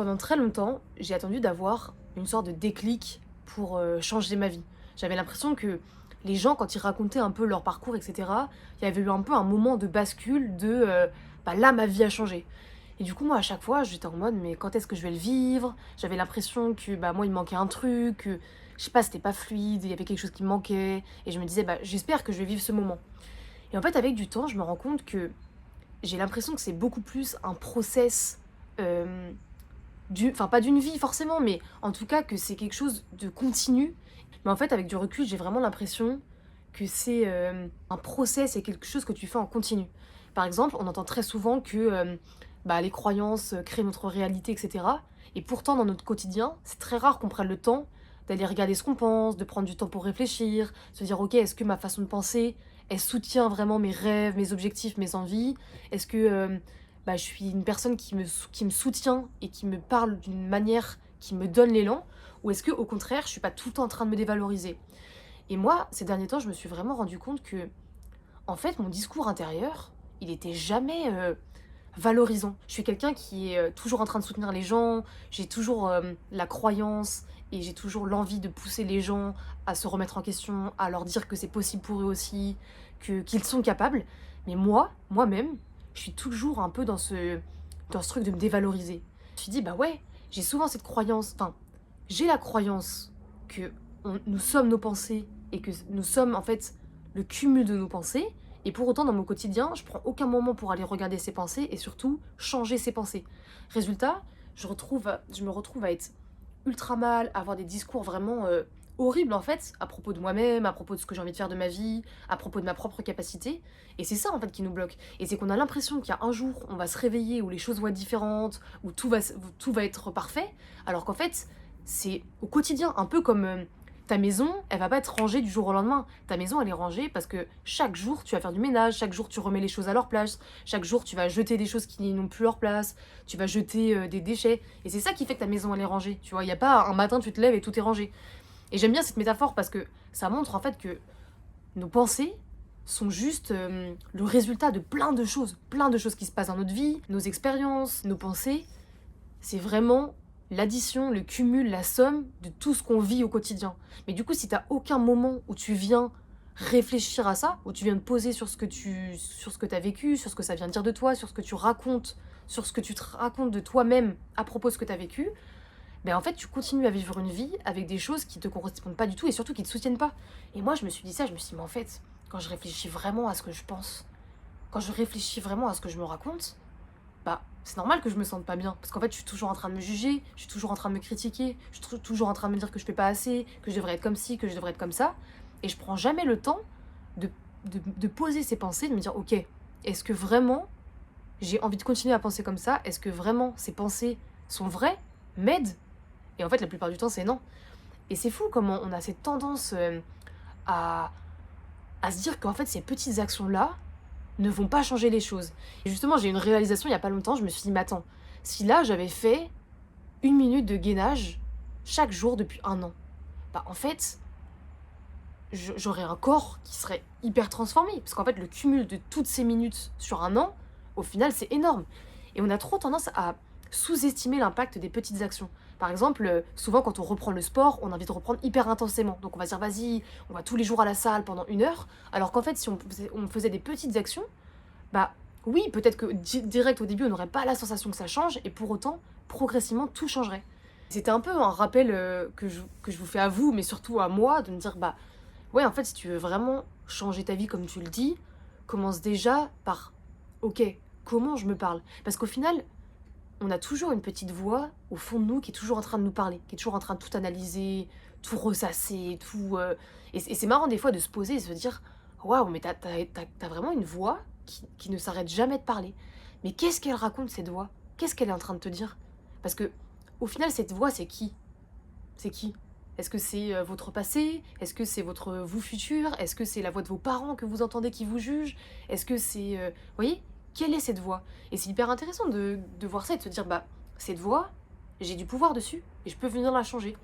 Pendant très longtemps, j'ai attendu d'avoir une sorte de déclic pour changer ma vie. J'avais l'impression que les gens, quand ils racontaient un peu leur parcours, etc., il y avait eu un peu un moment de bascule de bah là, ma vie a changé. Et du coup, moi, à chaque fois, j'étais en mode, mais quand est-ce que je vais le vivre? J'avais l'impression que bah, moi, il me manquait un truc, que je sais pas, c'était pas fluide, il y avait quelque chose qui me manquait. Et je me disais, bah, j'espère que je vais vivre ce moment. Et en fait, avec du temps, je me rends compte que j'ai l'impression que c'est beaucoup plus un process. euh, enfin pas d'une vie forcément, mais en tout cas que c'est quelque chose de continu. Mais en fait, avec du recul, j'ai vraiment l'impression que c'est un process et quelque chose que tu fais en continu. Par exemple, on entend très souvent que bah, les croyances créent notre réalité, etc. Et pourtant, dans notre quotidien, c'est très rare qu'on prenne le temps d'aller regarder ce qu'on pense, de prendre du temps pour réfléchir, se dire, ok, est-ce que ma façon de penser, elle soutient vraiment mes rêves, mes objectifs, mes envies? Est-ce que bah, je suis une personne qui me soutient et qui me parle d'une manière qui me donne l'élan? Ou est-ce que au contraire, je suis pas tout le temps en train de me dévaloriser? Et moi, ces derniers temps, je me suis vraiment rendu compte que, en fait, mon discours intérieur, il était jamais valorisant. Je suis quelqu'un qui est toujours en train de soutenir les gens, j'ai toujours la croyance et j'ai toujours l'envie de pousser les gens à se remettre en question, à leur dire que c'est possible pour eux aussi, qu'ils sont capables. Mais moi-même, je suis toujours un peu dans ce truc de me dévaloriser. Je me suis dit, bah ouais, j'ai souvent cette croyance, enfin, j'ai la croyance que nous sommes nos pensées et que nous sommes en fait le cumul de nos pensées. Et pour autant, dans mon quotidien, je prends aucun moment pour aller regarder ses pensées et surtout changer ses pensées. Résultat, je me retrouve à être ultra mal, à avoir des discours vraiment horribles en fait, à propos de moi-même, à propos de ce que j'ai envie de faire de ma vie, à propos de ma propre capacité. Et c'est ça en fait qui nous bloque. Et c'est qu'on a l'impression qu'il y a un jour, on va se réveiller où les choses vont être différentes, où tout va être parfait, alors qu'en fait, c'est au quotidien, un peu comme ta maison, elle va pas être rangée du jour au lendemain. Ta maison, elle est rangée parce que chaque jour, tu vas faire du ménage, chaque jour, tu remets les choses à leur place, chaque jour, tu vas jeter des choses qui n'ont plus leur place, tu vas jeter des déchets. Et c'est ça qui fait que ta maison, elle est rangée. Tu vois, il n'y a pas un matin, tu te lèves et tout est rangé. Et j'aime bien cette métaphore parce que ça montre en fait que nos pensées sont juste le résultat de plein de choses qui se passent dans notre vie, nos expériences, nos pensées. C'est vraiment l'addition, le cumul, la somme de tout ce qu'on vit au quotidien. Mais du coup, si t'as aucun moment où tu viens réfléchir à ça, où tu viens te poser sur ce que t'as vécu, sur ce que ça vient dire de toi, sur ce que tu racontes, sur ce que tu te racontes de toi-même à propos de ce que t'as vécu, ben en fait, tu continues à vivre une vie avec des choses qui te correspondent pas du tout et surtout qui te soutiennent pas. Et moi, je me suis dit ça, je me suis dit, mais en fait, quand je réfléchis vraiment à ce que je pense, quand je réfléchis vraiment à ce que je me raconte, bah, c'est normal que je me sente pas bien. Parce qu'en fait, je suis toujours en train de me juger, je suis toujours en train de me critiquer, je suis toujours en train de me dire que je fais pas assez, que je devrais être comme ci, que je devrais être comme ça. Et je prends jamais le temps de, de poser ces pensées, de me dire, ok, est-ce que vraiment j'ai envie de continuer à penser comme ça? Est-ce que vraiment ces pensées sont vraies, m'aident? Et en fait, la plupart du temps, c'est non. Et c'est fou comment on a cette tendance à, à se dire qu'en fait, ces petites actions-là, ne vont pas changer les choses. Et justement, j'ai eu une réalisation il y a pas longtemps, je me suis dit, mais attends, si là j'avais fait 1 minute de gainage chaque jour depuis 1 an, bah en fait, j'aurais un corps qui serait hyper transformé. Parce qu'en fait, le cumul de toutes ces minutes sur 1 an, au final, c'est énorme. Et on a trop tendance à sous-estimer l'impact des petites actions. Par exemple, souvent quand on reprend le sport, on a envie de reprendre hyper intensément. Donc on va se dire, vas-y, on va tous les jours à la salle pendant 1 heure. Alors qu'en fait, si on faisait des petites actions, bah oui, peut-être que direct au début, on n'aurait pas la sensation que ça change, et pour autant, progressivement, tout changerait. C'était un peu un rappel que je vous fais à vous, mais surtout à moi, de me dire, bah ouais, en fait, si tu veux vraiment changer ta vie comme tu le dis, commence déjà par, ok, comment je me parle? Parce qu'au final, on a toujours une petite voix au fond de nous qui est toujours en train de nous parler, qui est toujours en train de tout analyser, tout ressasser, tout. Et c'est marrant des fois de se poser et se dire, waouh, mais t'as vraiment une voix qui ne s'arrête jamais de parler. Mais qu'est-ce qu'elle raconte cette voix? Qu'est-ce qu'elle est en train de te dire? Parce que au final, cette voix, c'est qui? C'est qui? Est-ce que c'est votre passé? Est-ce que c'est votre vous futur? Est-ce que c'est la voix de vos parents que vous entendez qui vous jugent? Est-ce que c'est... vous voyez? Quelle est cette voix? Et c'est hyper intéressant de voir ça et de se dire, bah, cette voix, j'ai du pouvoir dessus et je peux venir la changer.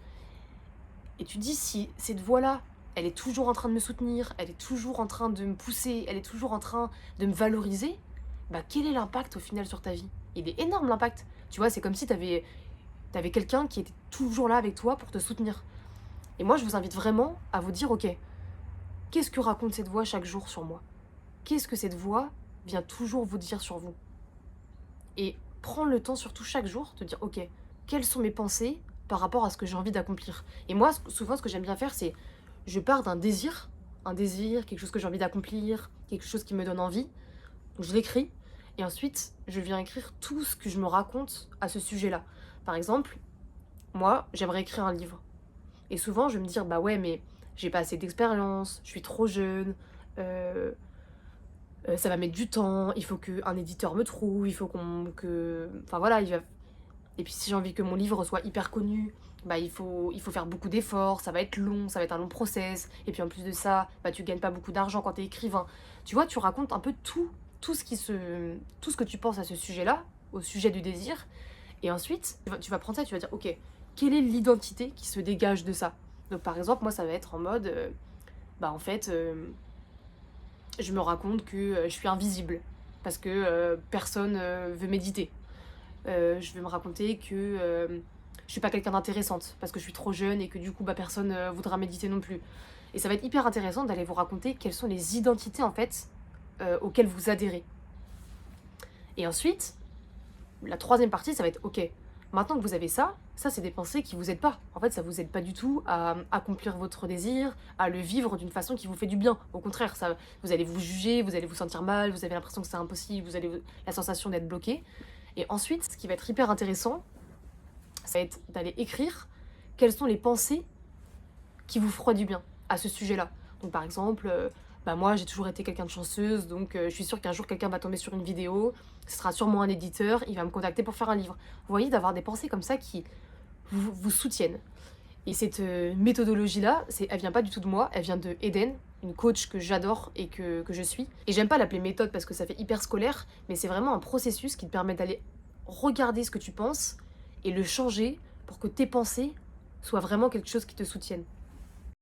Et tu te dis, si cette voix-là, elle est toujours en train de me soutenir, elle est toujours en train de me pousser, elle est toujours en train de me valoriser, bah, quel est l'impact au final sur ta vie? Il est énorme l'impact. Tu vois, c'est comme si tu avais t'avais quelqu'un qui était toujours là avec toi pour te soutenir. Et moi, je vous invite vraiment à vous dire, ok, qu'est-ce que raconte cette voix chaque jour sur moi? Qu'est-ce que cette voix vient toujours vous dire sur vous? Et prendre le temps, surtout chaque jour, de dire, ok, quelles sont mes pensées par rapport à ce que j'ai envie d'accomplir? Et moi, souvent, ce que j'aime bien faire, c'est, je pars d'un désir, quelque chose que j'ai envie d'accomplir, quelque chose qui me donne envie. Donc je l'écris, et ensuite, je viens écrire tout ce que je me raconte à ce sujet-là. Par exemple, moi, j'aimerais écrire un livre. Et souvent, je vais me dire, bah ouais, mais j'ai pas assez d'expérience, je suis trop jeune, euh, ça va mettre du temps, il faut qu'un éditeur me trouve, il faut que... Enfin voilà, il va... Et puis si j'ai envie que mon livre soit hyper connu, bah il faut faire beaucoup d'efforts, ça va être long, ça va être un long process, et puis en plus de ça, bah tu gagnes pas beaucoup d'argent quand t'es écrivain. Tu vois, tu racontes un peu tout ce que tu penses à ce sujet-là, au sujet du désir, et ensuite, tu vas prendre ça et tu vas dire, ok, quelle est l'identité qui se dégage de ça? Donc par exemple, moi ça va être en mode, bah en fait, je me raconte que je suis invisible, parce que personne veut méditer. Je vais me raconter que je suis pas quelqu'un d'intéressante, parce que je suis trop jeune et que du coup bah, personne voudra méditer non plus. Et ça va être hyper intéressant d'aller vous raconter quelles sont les identités en fait auxquelles vous adhérez. Et ensuite, la troisième partie, ça va être ok, maintenant que vous avez ça, c'est des pensées qui vous aident pas. En fait, ça vous aide pas du tout à accomplir votre désir, à le vivre d'une façon qui vous fait du bien. Au contraire, ça, vous allez vous juger, vous allez vous sentir mal, vous avez l'impression que c'est impossible, vous avez la sensation d'être bloqué. Et ensuite, ce qui va être hyper intéressant, ça va être d'aller écrire quelles sont les pensées qui vous feront du bien à ce sujet-là. Donc par exemple, bah moi j'ai toujours été quelqu'un de chanceuse, donc je suis sûre qu'un jour quelqu'un va tomber sur une vidéo, ce sera sûrement un éditeur, il va me contacter pour faire un livre. Vous voyez, d'avoir des pensées comme ça qui vous soutiennent. Et cette méthodologie-là, elle vient pas du tout de moi, elle vient de Eden, une coach que j'adore et que je suis. Et j'aime pas l'appeler méthode parce que ça fait hyper scolaire, mais c'est vraiment un processus qui te permet d'aller regarder ce que tu penses et le changer pour que tes pensées soient vraiment quelque chose qui te soutienne.